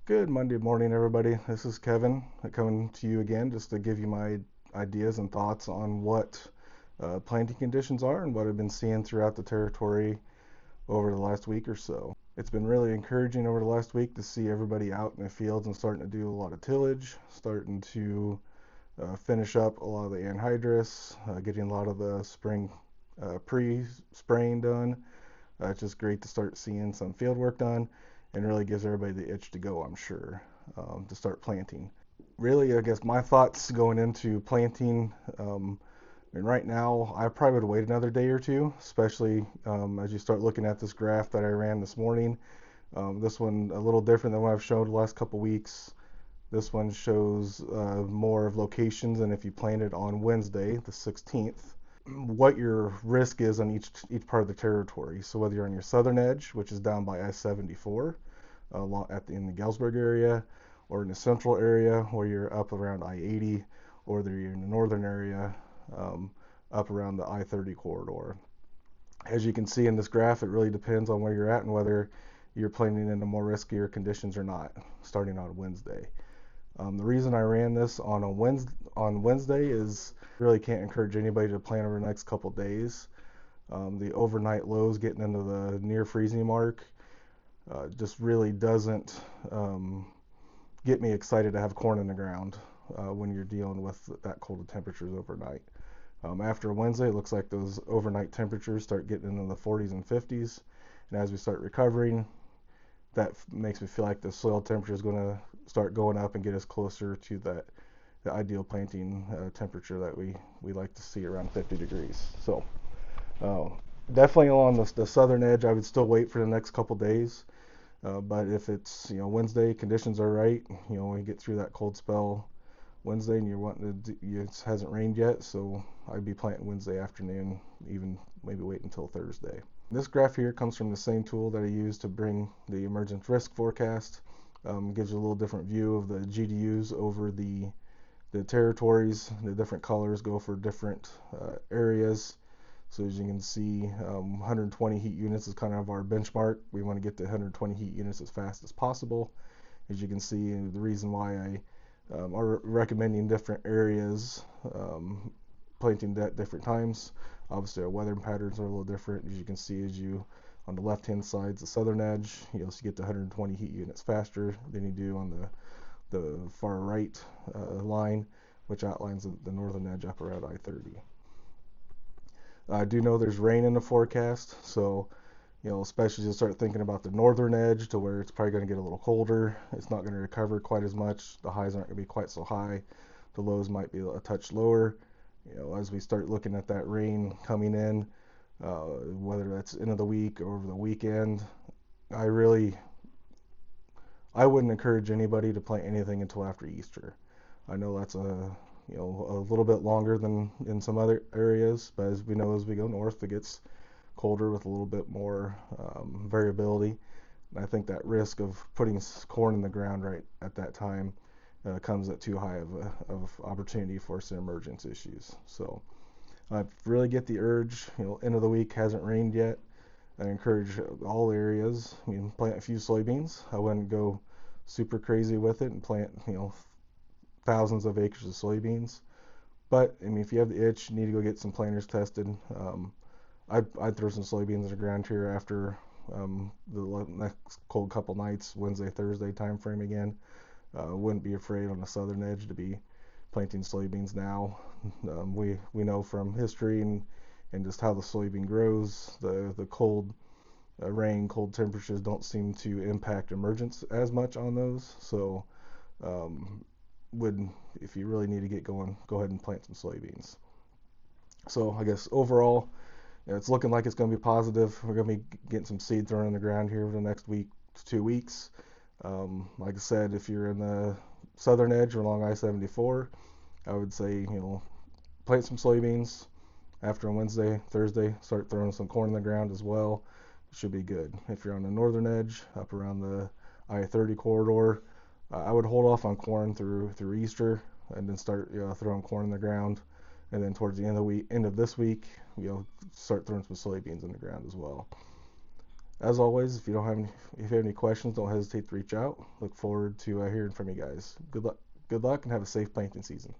Good Monday morning, everybody. This is Kevin coming to you again just to give you my ideas and thoughts on what planting conditions are and what I've been seeing throughout the territory over the last week or so. It's been really encouraging over the last week to see everybody out in the fields and starting to do a lot of tillage, starting to finish up a lot of the anhydrous, getting a lot of the spring pre-spraying done. It's just great to start seeing some field work done and really gives everybody the itch to go, I'm sure, to start planting. Really, I guess my thoughts going into planting, right now, I probably would wait another day or two, especially as you start looking at this graph that I ran this morning. This one a little different than what I've showed the last couple weeks. This one shows more of locations, and if you planted on Wednesday, the 16th, what your risk is on each part of the territory. So whether you're on your southern edge, which is down by I-74, in the Galesburg area, or in the central area where you're up around I-80, or whether you're in the northern area um, up around the I-30 corridor. As you can see in this graph, it really depends on where you're at and whether you're planning into more riskier conditions or not, starting on Wednesday. The reason I ran this on Wednesday is really can't encourage anybody to plan over the next couple days. The overnight lows getting into the near freezing mark just really doesn't get me excited to have corn in the ground when you're dealing with that cold of temperatures overnight. After Wednesday, it looks like those overnight temperatures start getting into the 40s and 50s, and as we start recovering, that makes me feel like the soil temperature is going to start going up and get us closer to the ideal planting temperature that we like to see around 50 degrees. So uh, definitely along the southern edge, I would still wait for the next couple days. But if it's Wednesday, conditions are right, we get through that cold spell Wednesday, and you're wanting to it hasn't rained yet, so I'd be planting Wednesday afternoon, even maybe wait until Thursday. This graph here comes from the same tool that I use to bring the emergence risk forecast. Gives you a little different view of the GDUs over the territories. The different colors go for different areas. So as you can see, 120 heat units is kind of our benchmark. We want to get to 120 heat units as fast as possible. As you can see, the reason why I are recommending different areas, planting at different times. Obviously, our weather patterns are a little different. As you can see, on the left-hand side, the southern edge, you get to 120 heat units faster than you do on the far right line, which outlines the northern edge up around I-30. I do know there's rain in the forecast, so especially as you start thinking about the northern edge to where it's probably going to get a little colder. It's not going to recover quite as much. The highs aren't going to be quite so high. The lows might be a touch lower. As we start looking at that rain coming in, whether that's end of the week or over the weekend, I really I wouldn't encourage anybody to plant anything until after Easter. I know that's a little bit longer than in some other areas, but as we know, as we go north, it gets colder with a little bit more variability. And I think that risk of putting corn in the ground right at that time comes at too high of opportunity for some emergence issues. So I really get the urge. End of the week hasn't rained yet. I encourage all areas. Plant a few soybeans. I wouldn't go super crazy with it and plant thousands of acres of soybeans. But if you have the itch, you need to go get some planters tested. I'd throw some soybeans in the ground here after the next cold couple nights, Wednesday, Thursday time frame again. Wouldn't be afraid on the southern edge to be planting soybeans now. We know from history and just how the soybean grows, the cold rain, cold temperatures don't seem to impact emergence as much on those. So would if you really need to get going, go ahead and plant some soybeans. So I guess overall, it's looking like it's going to be positive. We're going to be getting some seed thrown in the ground here over the next week to 2 weeks. Like I said, if you're in the southern edge or along I-74, I would say, plant some soybeans. After on Wednesday, Thursday, start throwing some corn in the ground as well. It should be good. If you're on the northern edge, up around the I-30 corridor, I would hold off on corn through Easter and then start throwing corn in the ground. And then towards the end of this week, start throwing some soybeans in the ground as well. As always, if you have any questions, don't hesitate to reach out. Look forward to hearing from you guys. Good luck and have a safe planting season.